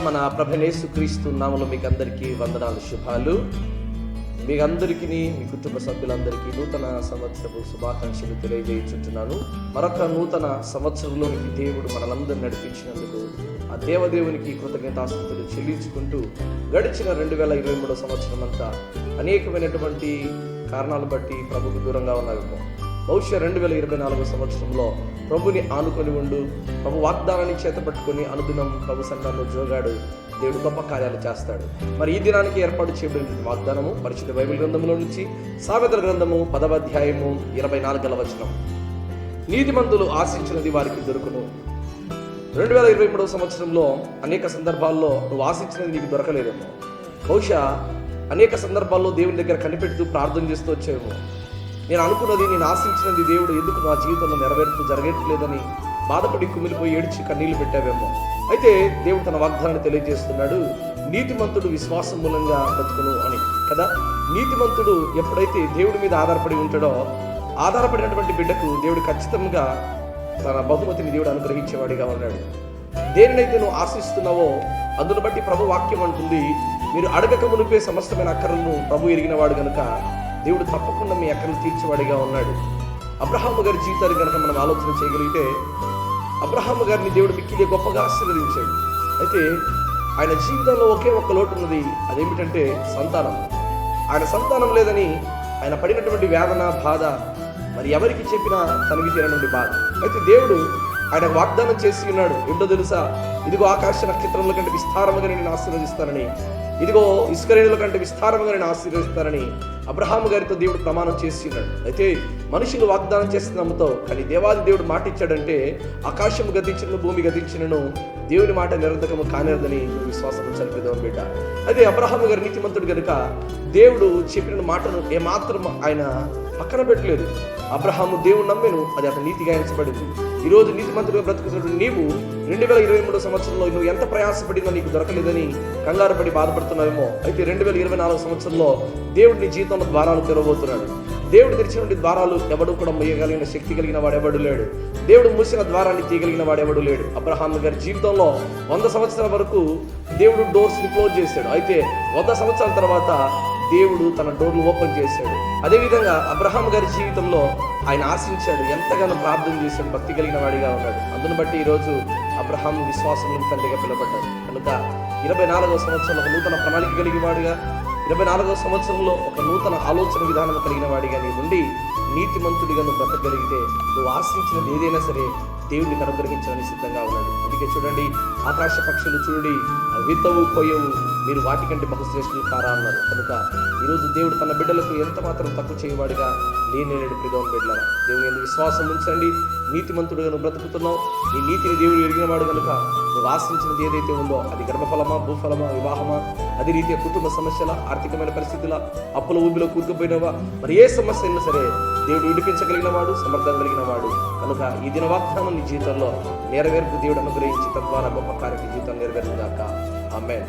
మన ప్రభువైన యేసుక్రీస్తు నామములో మీకు అందరికీ వందనాలు, శుభాలు. మీకు అందరికీ, మీ కుటుంబ సభ్యులందరికీ నూతన సంవత్సరపు శుభాకాంక్షలు తెలియజేయుచుంటున్నాను. మరొక నూతన సంవత్సరంలోనికి దేవుడు మనలందరినీ నడిపించినందుకు ఆ దేవదేవునికి కృతజ్ఞతాస్తుతులు చెల్లించుకుంటూ గడిచిన 2023 సంవత్సరం అంతా అనేకమైనటువంటి కారణాలు బట్టి ప్రభుకు దూరంగా ఉన్నాము. బహుశా 2024 సంవత్సరంలో ప్రభుని ఆనుకొని ఉండు, ప్రభు వాగ్దానాన్ని చేతపట్టుకొని అనుదినం ప్రభు సన్నిధిలో జోగాడు. దేవుడు గొప్ప కార్యాలు చేస్తాడు. మరి ఈ దినానికి ఏర్పాటు చేయబడిన వాగ్దానము పరిశుద్ధ బైబిల్ గ్రంథంలో నుంచి సామెతల గ్రంథము 10వ అధ్యాయము 24వ వచనం. నీతిమంతులు ఆశించినది వారికి దొరుకును. 2023 సంవత్సరంలో అనేక సందర్భాల్లో నువ్వు ఆశించినది నీకు దొరకలేదేమో. బహుశా అనేక సందర్భాల్లో దేవుని దగ్గర కనిపెడుతూ ప్రార్థన చేస్తూ వచ్చేమో. నేను అనుకున్నది, నేను ఆశించినది దేవుడు ఎందుకు నా జీవితంలో జరగట్లేదని బాధపడి కుమిలిపోయి ఏడ్చి కన్నీళ్లు పెట్టావేమో. అయితే దేవుడు తన వాగ్దానాన్ని తెలియజేస్తున్నాడు, నీతిమంతుడు విశ్వాసం మూలంగా బ్రతుకును అని కదా. నీతిమంతుడు ఎప్పుడైతే దేవుడి మీద ఆధారపడి ఉంటాడో, ఆధారపడినటువంటి బిడ్డకు దేవుడు ఖచ్చితంగా తన బహుమతిని దేవుడు అనుగ్రహించేవాడిగా ఉన్నాడు. దేనినైతే నువ్వు ఆశిస్తున్నావో అందును బట్టి ప్రభు వాక్యం అంటుంది, మీరు అడగక మునిపే సమస్తమైన అక్కరలను ప్రభు ఎరిగినవాడు కనుక దేవుడు తప్పకుండా మీ అక్కర్లు తీర్చేవాడిగా ఉన్నాడు. అబ్రహాము గారి జీవితాన్ని కనుక మనం ఆలోచన చేయగలిగితే, అబ్రహాము గారిని దేవుడు మిక్కిలి గొప్పగా ఆశీర్వదించాడు. అయితే ఆయన జీవితంలో ఒకే ఒక్క లోటు ఉన్నది, అదేమిటంటే సంతానం. ఆయన సంతానం లేదని ఆయన పడినటువంటి వేదన, బాధ మరి ఎవరికి చెప్పినా తనకి తీరనుండి బాధ. అయితే దేవుడు ఆయన వాగ్దానం చేసి ఉన్నాడు, ఏంటో తెలుసా? ఇదిగో ఆకాశ నక్షత్రముల కంటే విస్తారముగా నేను ఆశీర్వదిస్తానని, ఇదిగో ఇసుకరేణుల కంటే విస్తారముగా నేను ఆశీర్వదిస్తానని అబ్రహాము గారితో దేవుడు ప్రమాణం చేసి ఉన్నాడు. అయితే మనుషులు వాగ్దానం చేస్తే నమ్ముతావు, కానీ దేవాది దేవుడు మాట ఇచ్చాడంటే ఆకాశము గతించినను భూమి గతించినను దేవుని మాట నిరర్ధకము కానేరదని విశ్వాసం చనిపోదాం బిడ్డ. అయితే అబ్రహాము గారి నీతిమంతుడు కనుక దేవుడు చెప్పిన మాటను ఏమాత్రం ఆయన పక్కన పెట్టలేదు. అబ్రహాము దేవుడు నమ్మెను, అది అతను నీతిగా ఎంచబడింది. ఈరోజు నీతిమంతుడిగా బ్రతుకుతున్నటువంటి నీవు 2023 సంవత్సరంలో నువ్వు ఎంత ప్రయాసపడినా నీకు దొరకలేదని కంగారు పడి బాధపడుతున్నావేమో. అయితే 2024 సంవత్సరంలో దేవుడు నీ జీవితంలో ద్వారాలు తెరవబోతున్నాడు. దేవుడు తెరిచినటువంటి ద్వారాలు ఎవడు కూడా మూయగలిగిన శక్తి కలిగిన వాడెవడు లేడు. దేవుడు మూసిన ద్వారాన్ని తీయగలిగిన వాడెవడు లేడు. అబ్రహాము గారి జీవితంలో 100 సంవత్సరాల వరకు దేవుడు డోర్స్ని క్లోజ్ చేశాడు. అయితే 100 సంవత్సరాల తర్వాత దేవుడు తన డోర్లు ఓపెన్ చేశాడు. అదేవిధంగా అబ్రహాము గారి జీవితంలో ఆయన ఆశించాడు, ఎంతగానో ప్రార్థన చేశాడు, భక్తి కలిగిన వాడిగా ఉన్నాడు. అందును బట్టి ఈరోజు అబ్రహాము విశ్వాసం తండ్రిగా పిలువబడ్డాడు. కనుక 24వ సంవత్సరంలో ఒక నూతన ప్రణాళిక కలిగిన వాడిగా, 24వ సంవత్సరంలో ఒక నూతన ఆలోచన విధానం కలిగిన వాడిగా నీ ఉండి నీతిమంతుడిగా నువ్వు బ్రతకగలిగితే నువ్వు ఆశించినది ఏదైనా సరే దేవుడిని అనుగ్రహించాలని సిద్ధంగా ఉన్నాడు. అందుకే చూడండి, ఆకాశ పక్షులు చూడండి, విత్తవు కొయ్యవు, మీరు వాటికంటే బహుశ్రేష్ఠులు కారా అన్నారు. కనుక ఈరోజు దేవుడు తన బిడ్డలకు ఎంత మాత్రం తక్కువ చేయవాడిగా లేనేడు ప్రిదోని బిడ్డలారా. దేవుని ఎందుకు విశ్వాసం ఉంచండి. నీతిమంతుడుగా నువ్వు బ్రతుకుతున్నావు. ఈ నీతిని దేవుడు ఎరిగినవాడు కనుక నువ్వు ఆశించినది ఏదైతే ఉందో, అది గర్భఫలమా, భూఫలమా, వివాహమా, అదే రీతిగా కుటుంబ సమస్యల, ఆర్థికమైన పరిస్థితుల, అప్పుల ఊబిలో కూరుకుపోయినవా, మరి ఏ సమస్య అయినా సరే దేవుడు విడిపించగలిగిన వాడు, సమర్థం కలిగిన వాడు. కనుక ఈ దిన వాగ్దానం నీ జీవితంలో నెరవేర్పు దేవుడు అనుగ్రహించి తద్వారా గొప్ప కార్య జీవితం నెరవేరుగాక. ఆమేన్.